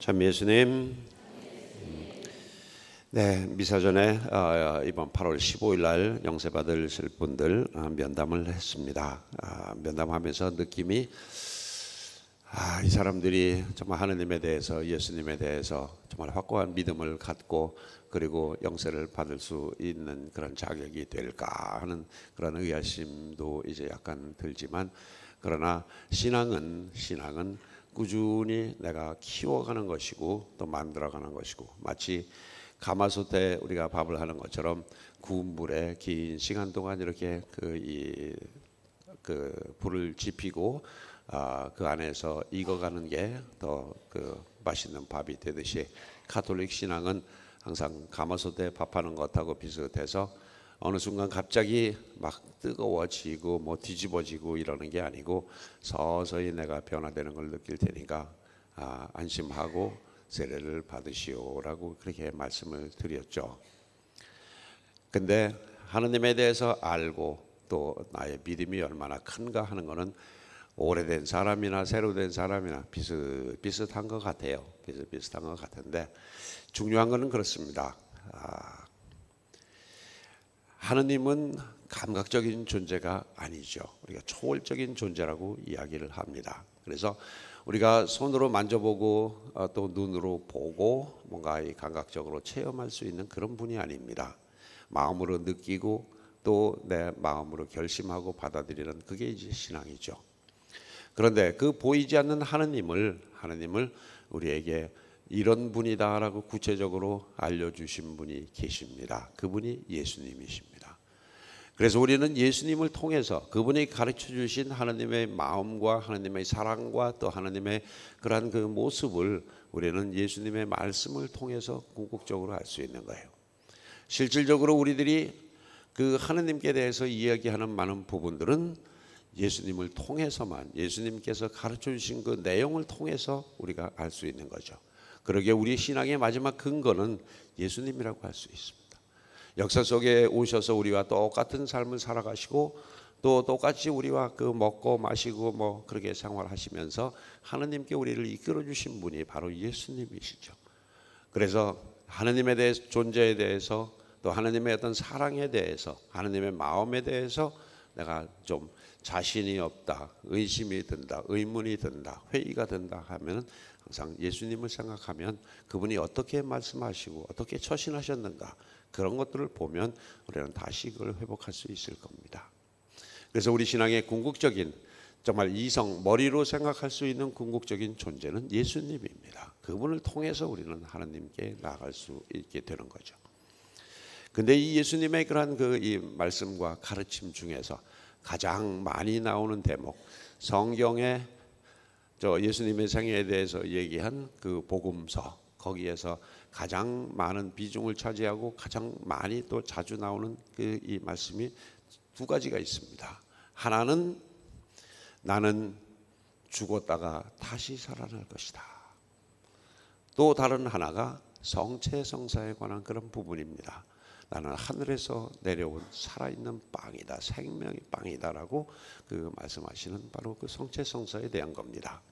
참 예수님, 네, 미사 전에 이번 8월 15일 날 영세 받으실 분들 면담을 했습니다. 면담하면서 느낌이 이 사람들이 정말 하느님에 대해서, 예수님에 대해서 정말 확고한 믿음을 갖고 그리고 영세를 받을 수 있는 그런 자격이 될까 하는 그런 의아심도 이제 약간 들지만, 그러나 신앙은 꾸준히 내가 키워가는 것이고 또 만들어가는 것이고, 마치 가마솥에 우리가 밥을 하는 것처럼 구운 물에 긴 시간 동안 이렇게 그 불을 지피고 그 안에서 익어가는 게 더 그 맛있는 밥이 되듯이, 가톨릭 신앙은 항상 가마솥에 밥하는 것하고 비슷해서 어느 순간 갑자기 막 뜨거워지고 뭐 뒤집어지고 이러는 게 아니고 서서히 내가 변화되는 걸 느낄 테니까 안심하고 세례를 받으시오라고 그렇게 말씀을 드렸죠. 근데 하느님에 대해서 알고 또 나의 믿음이 얼마나 큰가 하는 거는 오래된 사람이나 새로 된 사람이나 비슷한 것 같아요. 비슷한 것 같은데, 중요한 거는 그렇습니다. 하느님은 감각적인 존재가 아니죠. 우리가 초월적인 존재라고 이야기를 합니다. 그래서 우리가 손으로 만져보고 또 눈으로 보고 뭔가 감각적으로 체험할 수 있는 그런 분이 아닙니다. 마음으로 느끼고 또 내 마음으로 결심하고 받아들이는, 그게 이제 신앙이죠. 그런데 그 보이지 않는 하느님을 우리에게 이런 분이다라고 구체적으로 알려주신 분이 계십니다. 그분이 예수님이십니다. 그래서 우리는 예수님을 통해서 그분이 가르쳐 주신 하나님의 마음과 하나님의 사랑과 또 하나님의 그러한 그 모습을 우리는 예수님의 말씀을 통해서 궁극적으로 알 수 있는 거예요. 실질적으로 우리들이 그 하나님께 대해서 이야기하는 많은 부분들은 예수님을 통해서만, 예수님께서 가르쳐 주신 그 내용을 통해서 우리가 알 수 있는 거죠. 그러기에 우리 신앙의 마지막 근거는 예수님이라고 할 수 있습니다. 역사 속에 오셔서 우리와 똑같은 삶을 살아가시고 또 똑같이 우리와 그 먹고 마시고 뭐 그렇게 생활하시면서 하느님께 우리를 이끌어 주신 분이 바로 예수님이시죠. 그래서 하느님에 대해서, 존재에 대해서, 또 하느님의 어떤 사랑에 대해서, 하느님의 마음에 대해서 내가 좀 자신이 없다, 의심이 든다, 의문이 든다, 회의가 든다 하면 항상 예수님을 생각하면 그분이 어떻게 말씀하시고 어떻게 처신하셨는가, 그런 것들을 보면 우리는 다시 그걸 회복할 수 있을 겁니다. 그래서 우리 신앙의 궁극적인, 정말 이성, 머리로 생각할 수 있는 궁극적인 존재는 예수님입니다. 그분을 통해서 우리는 하나님께 나아갈 수 있게 되는 거죠. 근데 이 예수님의 그러한 이 말씀과 가르침 중에서 가장 많이 나오는 대목, 성경에 예수님의 생애에 대해서 얘기한 그 복음서, 거기에서 가장 많은 비중을 차지하고 가장 많이 또 자주 나오는 이 말씀이 두 가지가 있습니다. 하나는 나는 죽었다가 다시 살아날 것이다. 또 다른 하나가 성체성사에 관한 그런 부분입니다. 나는 하늘에서 내려온 살아있는 빵이다, 생명의 빵이다라고 그 말씀하시는 바로 그 성체성사에 대한 겁니다.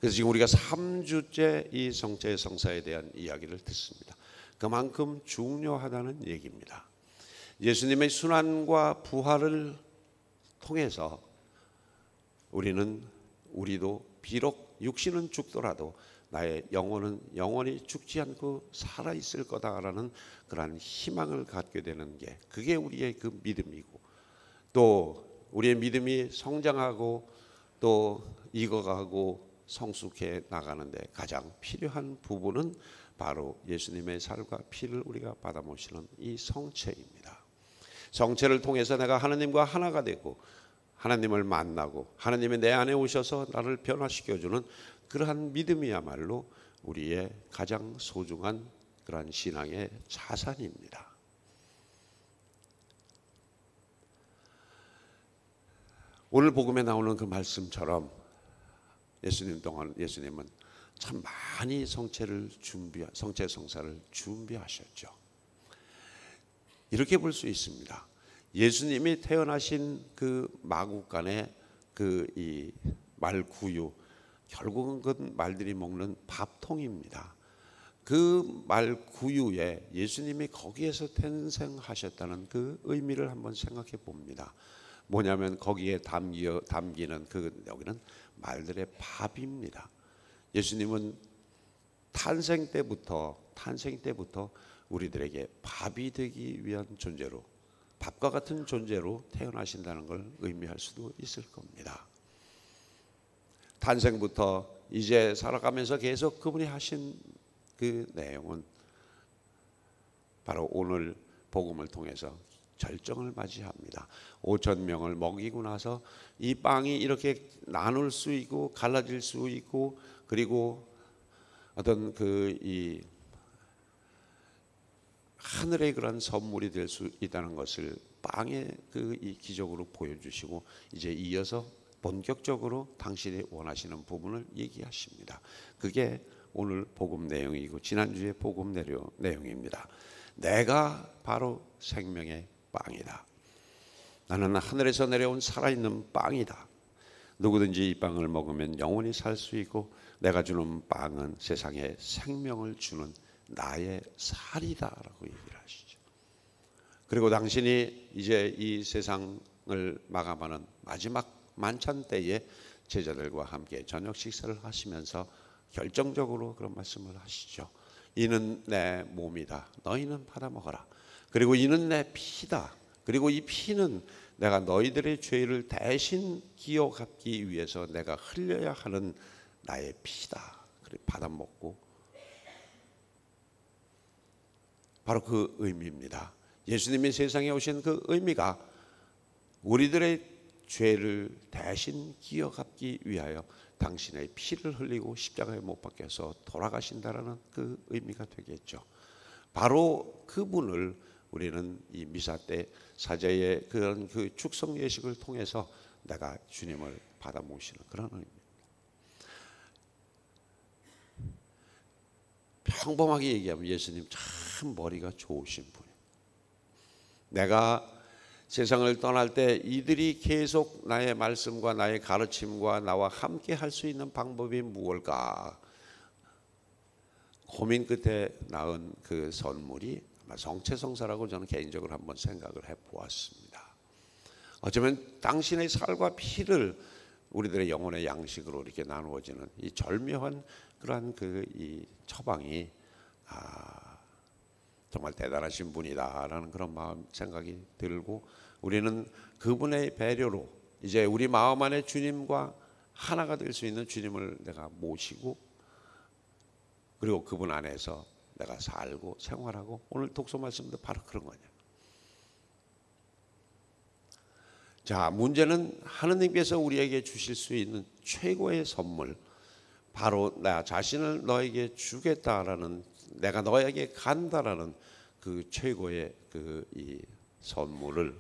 그래서 지금 우리가 3주째 이 성체성사에 대한 이야기를 듣습니다. 그만큼 중요하다는 얘기입니다. 예수님의 순환과 부활을 통해서 우리도 비록 육신은 죽더라도 나의 영혼은 영원히 죽지 않고 살아있을 거다라는 그러한 희망을 갖게 되는 게, 그게 우리의 그 믿음이고, 또 우리의 믿음이 성장하고 또 익어가고 성숙해 나가는데 가장 필요한 부분은 바로 예수님의 살과 피를 우리가 받아 모시는 이 성체입니다. 성체를 통해서 내가 하나님과 하나가 되고 하나님을 만나고 하나님이 내 안에 오셔서 나를 변화시켜주는 그러한 믿음이야말로 우리의 가장 소중한 그러한 신앙의 자산입니다. 오늘 복음에 나오는 그 말씀처럼 예수님은 참 많이 성체성사를 준비하셨죠. 이렇게 볼 수 있습니다. 예수님이 태어나신 그 마국간의 이 말구유, 결국은 그 말들이 먹는 밥통입니다. 그 말 구유에 예수님이 거기에서 탄생하셨다는 그 의미를 한번 생각해 봅니다. 뭐냐면 거기에 담기는 여기는 말들의 밥입니다. 예수님은 탄생 때부터 우리들에게 밥이 되기 위한 존재로, 밥과 같은 존재로 태어나신다는 걸 의미할 수도 있을 겁니다. 탄생부터 이제 살아가면서 계속 그분이 하신 그 내용은 바로 오늘 복음을 통해서 절정을 맞이합니다. 5,000명을 먹이고 나서 이 빵이 이렇게 나눌 수 있고 갈라질 수 있고, 그리고 어떤 이 하늘의 그런 선물이 될 수 있다는 것을 빵의 이 기적으로 보여주시고, 이제 이어서 본격적으로 당신이 원하시는 부분을 얘기하십니다. 그게 오늘 복음 내용이고 지난주에 복음 내용입니다. 내가 바로 생명의 빵이다. 나는 하늘에서 내려온 살아있는 빵이다. 누구든지 이 빵을 먹으면 영원히 살 수 있고, 내가 주는 빵은 세상에 생명을 주는 나의 살이다라고 얘기를 하시죠. 그리고 당신이 이제 이 세상을 마감하는 마지막 만찬 때에 제자들과 함께 저녁 식사를 하시면서 결정적으로 그런 말씀을 하시죠. 이는 내 몸이다. 너희는 받아 먹어라. 그리고 이는 내 피다. 그리고 이 피는 내가 너희들의 죄를 대신 기억하기 위해서 내가 흘려야 하는 나의 피다. 그래 받아 먹고, 바로 그 의미입니다. 예수님이 세상에 오신 그 의미가 우리들의 죄를 대신 기억하기 위하여 당신의 피를 흘리고 십자가에 못 박혀서 돌아가신다라는 그 의미가 되겠죠. 바로 그분을 우리는 이 미사 때 사제의 그런 그 축성 예식을 통해서 내가 주님을 받아 모시는 그런 의미입니다. 평범하게 얘기하면 예수님 참 머리가 좋으신 분이에요. 내가 세상을 떠날 때 이들이 계속 나의 말씀과 나의 가르침과 나와 함께 할 수 있는 방법이 무엇일까 고민 끝에 낳은 그 선물이 성체성사라고 저는 개인적으로 한번 생각을 해보았습니다. 어쩌면 당신의 살과 피를 우리들의 영혼의 양식으로 이렇게 나누어지는 이 절묘한 그러한 이 처방이 정말 대단하신 분이다라는 그런 마음 생각이 들고, 우리는 그분의 배려로 이제 우리 마음 안에 주님과 하나가 될 수 있는 주님을 내가 모시고, 그리고 그분 안에서 내가 살고 생활하고, 오늘 독서 말씀도 바로 그런 거냐. 자, 문제는 하느님께서 우리에게 주실 수 있는 최고의 선물, 바로 나 자신을 너에게 주겠다라는, 내가 너에게 간다라는 그 최고의 이 선물을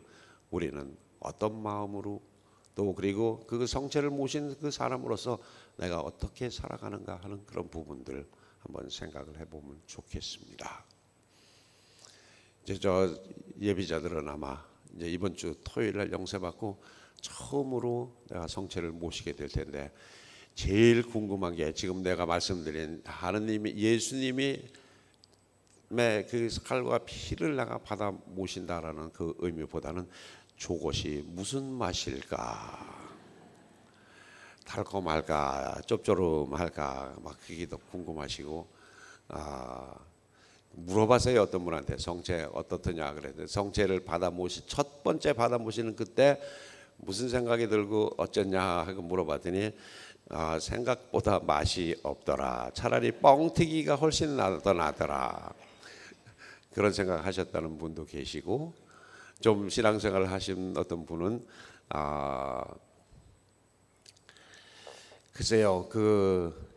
우리는 어떤 마음으로, 또 그리고 그 성체를 모신 그 사람으로서 내가 어떻게 살아가는가 하는 그런 부분들 한번 생각을 해보면 좋겠습니다. 이제 저 예비자들은 아마 이제 이번 주 토요일 날 영세 받고 처음으로 내가 성체를 모시게 될 텐데, 제일 궁금한 게 지금 내가 말씀드린 하느님이, 예수님이 그 칼과 피를 내가 받아 모신다라는 그 의미보다는 저것이 무슨 맛일까, 달콤할까, 짭조름할까, 막 그게 더 궁금하시고, 물어봤어요. 어떤 분한테 성체 어떻더냐 그랬는데, 성체를 첫 번째 받아 모시는 그때 무슨 생각이 들고 어쩌냐 하고 물어봤더니 생각보다 맛이 없더라. 차라리 뻥튀기가 훨씬 더 나더라. 그런 생각하셨다는 분도 계시고, 좀 신앙생활을 하신 어떤 분은 글쎄요, 그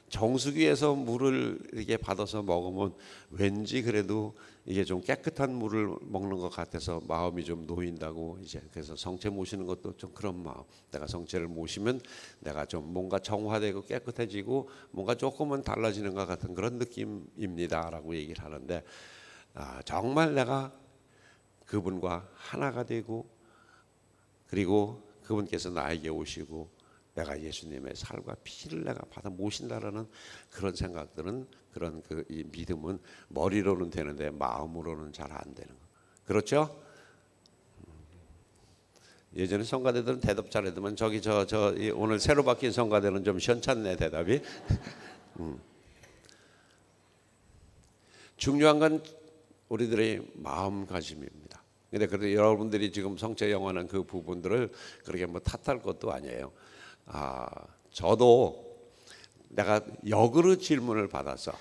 정수기에서 물을 이렇게 받아서 먹으면 왠지 그래도 이게 좀 깨끗한 물을 먹는 것 같아서 마음이 좀 놓인다고, 이제 그래서 성체 모시는 것도 좀 그런 마음. 내가 성체를 모시면 내가 좀 뭔가 정화되고 깨끗해지고 뭔가 조금은 달라지는 것 같은 그런 느낌입니다라고 얘기를 하는데, 정말 내가 그분과 하나가 되고, 그리고 그분께서 나에게 오시고 내가 예수님의 살과 피를 내가 받아 모신다라는 그런 생각들은 그런 이 믿음은 머리로는 되는데 마음으로는 잘 안 되는 거. 그렇죠? 예전에 성가대들은 대답 잘해도만 저기 오늘 새로 바뀐 성가대는 좀 시원찮네 대답이. 중요한 건 우리들의 마음가짐입니다. 근데 그래도 여러분들이 지금 성체 영원한 그 부분들을 그렇게 뭐 탓할 것도 아니에요. 저도 내가 역으로 질문을 받아서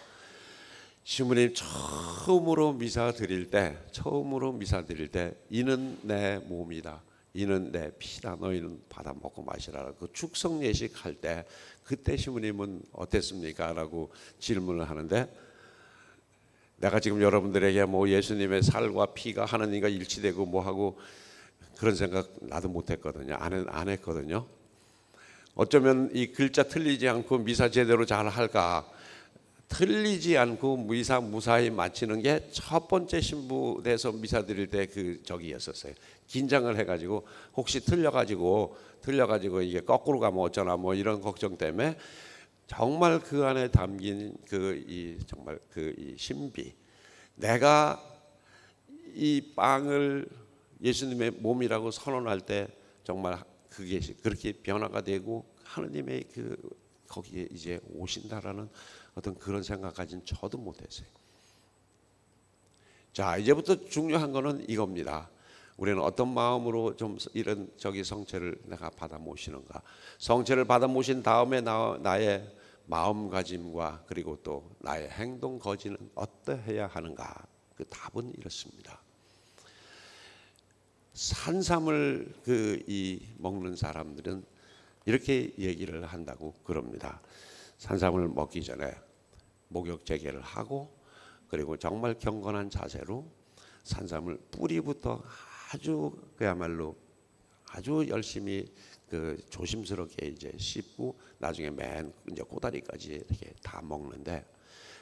신부님 처음으로 미사 드릴 때 이는 내 몸이다, 이는 내 피다, 너희는 받아 먹고 마시라. 그 축성 예식 할 때 그때 신부님은 어땠습니까? 라고 질문을 하는데, 내가 지금 여러분들에게 뭐 예수님의 살과 피가 하나님과 일치되고 뭐 하고 그런 생각 나도 못했거든요. 안 했거든요. 어쩌면 이 글자 틀리지 않고 미사 제대로 잘 할까, 틀리지 않고 미사 무사히 마치는 게 첫 번째 신부 돼서 미사 드릴 때 그 적이었었어요. 긴장을 해가지고 혹시 틀려가지고 이게 거꾸로 가면 어쩌나 뭐 이런 걱정 때문에 정말 그 안에 담긴 정말 이 신비, 내가 이 빵을 예수님의 몸이라고 선언할 때 정말 그게 그렇게 변화가 되고 하느님의 거기에 이제 오신다라는 어떤 그런 생각까지는 저도 못했어요. 자, 이제부터 중요한 거는 이겁니다. 우리는 어떤 마음으로 좀 이런 성체를 내가 받아 모시는가. 성체를 받아 모신 다음에 나의 마음가짐과 그리고 또 나의 행동 거지는 어떠해야 하는가. 그 답은 이렇습니다. 산삼을 먹는 사람들은 이렇게 얘기를 한다고 그럽니다. 산삼을 먹기 전에 목욕 재개를 하고 그리고 정말 경건한 자세로 산삼을 뿌리부터 아주 그야말로 아주 열심히 조심스럽게 이제 씹고 나중에 맨 이제 꼬다리까지 이렇게 다 먹는데,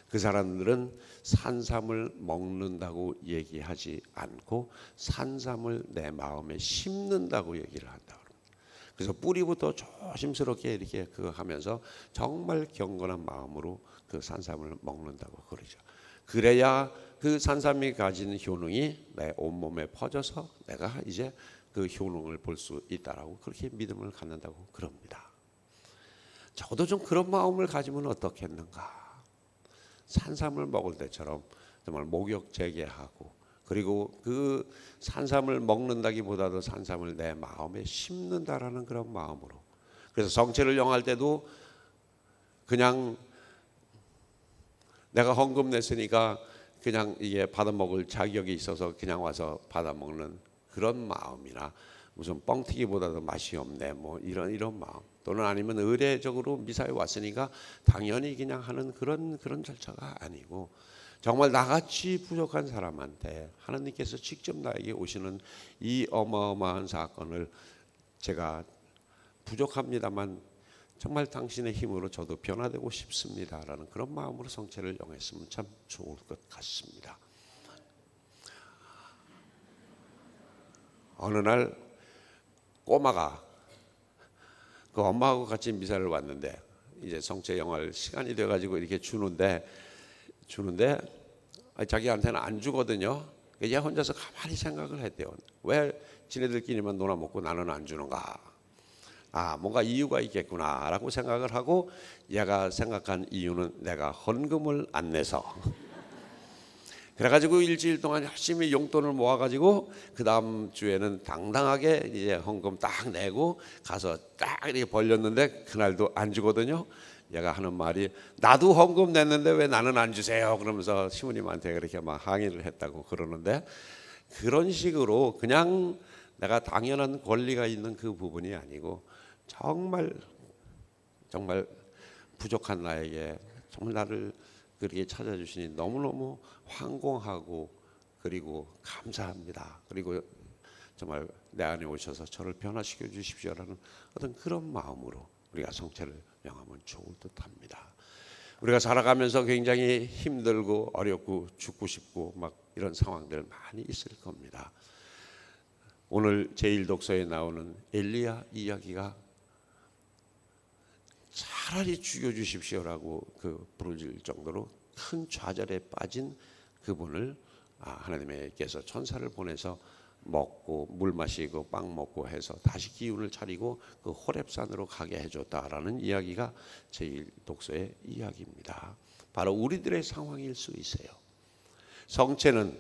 그 사람들은 산삼을 먹는다고 얘기하지 않고 산삼을 내 마음에 심는다고 얘기를 한다. 그래서 뿌리부터 조심스럽게 이렇게 하면서 정말 경건한 마음으로 그 산삼을 먹는다고 그러죠. 그래야 그 산삼이 가진 효능이 내 온몸에 퍼져서 내가 이제 그 효능을 볼 수 있다라고 그렇게 믿음을 갖는다고 그럽니다. 저도 좀 그런 마음을 가지면 어떻겠는가. 산삼을 먹을 때처럼 정말 목욕 재개하고 그리고 그 산삼을 먹는다기보다도 산삼을 내 마음에 심는다라는 그런 마음으로. 그래서 성체를 영할 때도 그냥 내가 헌금 냈으니까 그냥 이게 받아 먹을 자격이 있어서 그냥 와서 받아 먹는 그런 마음이나 무슨 뻥튀기보다도 맛이 없네 뭐 이런 마음, 또는 아니면 의례적으로 미사에 왔으니까 당연히 그냥 하는 그런 절차가 아니고, 정말 나같이 부족한 사람한테 하나님께서 직접 나에게 오시는 이 어마어마한 사건을 제가 부족합니다만 정말 당신의 힘으로 저도 변화되고 싶습니다라는 그런 마음으로 성체를 영했으면 참 좋을 것 같습니다. 어느 날 꼬마가 그 엄마하고 같이 미사를 왔는데 이제 성체 영할 시간이 돼가지고 이렇게 주는데 자기한테는 안 주거든요. 얘 혼자서 가만히 생각을 했대요. 왜 지네들끼리만 놀아먹고 나는 안 주는가? 뭔가 이유가 있겠구나라고 생각을 하고, 얘가 생각한 이유는 내가 헌금을 안 내서. 그래가지고 일주일 동안 열심히 용돈을 모아가지고 그 다음 주에는 당당하게 이제 헌금 딱 내고 가서 딱 이렇게 벌렸는데 그날도 안 주거든요. 얘가 하는 말이 나도 헌금 냈는데 왜 나는 안 주세요? 그러면서 시부님한테 그렇게 막 항의를 했다고 그러는데, 그런 식으로 그냥 내가 당연한 권리가 있는 그 부분이 아니고 정말 부족한 나에게 정말 나를 그렇게 찾아주시니 너무너무 황공하고 그리고 감사합니다. 그리고 정말 내 안에 오셔서 저를 변화시켜 주십시오라는 어떤 그런 마음으로 우리가 성체를 명하면 좋을 듯합니다. 우리가 살아가면서 굉장히 힘들고 어렵고 죽고 싶고 막 이런 상황들 많이 있을 겁니다. 오늘 제1독서에 나오는 엘리야 이야기가 차라리 죽여주십시오라고 부르질 정도로 큰 좌절에 빠진 그분을 하나님께서 천사를 보내서 먹고 물 마시고 빵 먹고 해서 다시 기운을 차리고 그 호렙산으로 가게 해줬다라는 이야기가 제1독서의 이야기입니다. 바로 우리들의 상황일 수 있어요. 성체는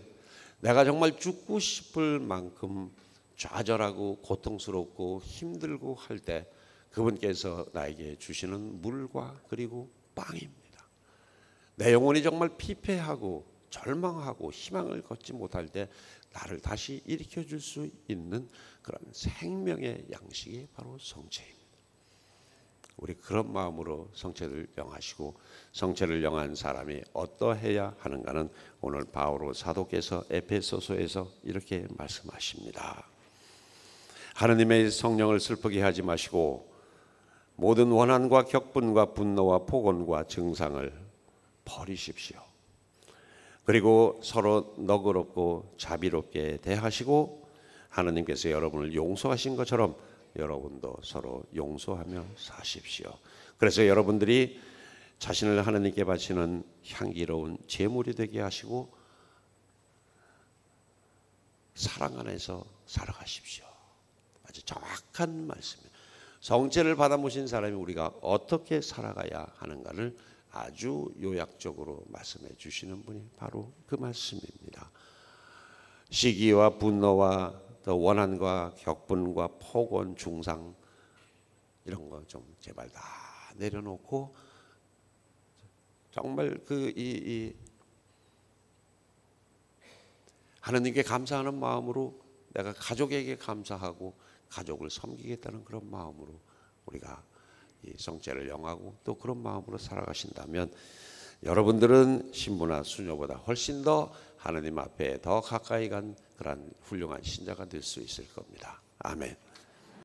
내가 정말 죽고 싶을 만큼 좌절하고 고통스럽고 힘들고 할 때 그분께서 나에게 주시는 물과 그리고 빵입니다. 내 영혼이 정말 피폐하고 절망하고 희망을 걷지 못할 때 나를 다시 일으켜 줄 수 있는 그런 생명의 양식이 바로 성체입니다. 우리 그런 마음으로 성체를 영하시고 성체를 영한 사람이 어떠해야 하는가는 오늘 바오로 사도께서 에베소서에서 이렇게 말씀하십니다. 하느님의 성령을 슬프게 하지 마시고 모든 원한과 격분과 분노와 폭언과 증상을 버리십시오. 그리고 서로 너그럽고 자비롭게 대하시고 하느님께서 여러분을 용서하신 것처럼 여러분도 서로 용서하며 사십시오. 그래서 여러분들이 자신을 하느님께 바치는 향기로운 제물이 되게 하시고 사랑 안에서 살아가십시오. 아주 정확한 말씀입니다. 성체를 받아 모신 사람이 우리가 어떻게 살아가야 하는가를 아주 요약적으로 말씀해 주시는 분이 바로 그 말씀입니다. 시기와 분노와 또 원한과 격분과 폭언, 중상 이런 거 좀 제발 다 내려놓고 정말 하나님께 감사하는 마음으로 내가 가족에게 감사하고 가족을 섬기겠다는 그런 마음으로 우리가 이 성체를 영하고 또 그런 마음으로 살아가신다면 여러분들은 신부나 수녀보다 훨씬 더 하나님 앞에 더 가까이 간 그런 훌륭한 신자가 될 수 있을 겁니다. 아멘.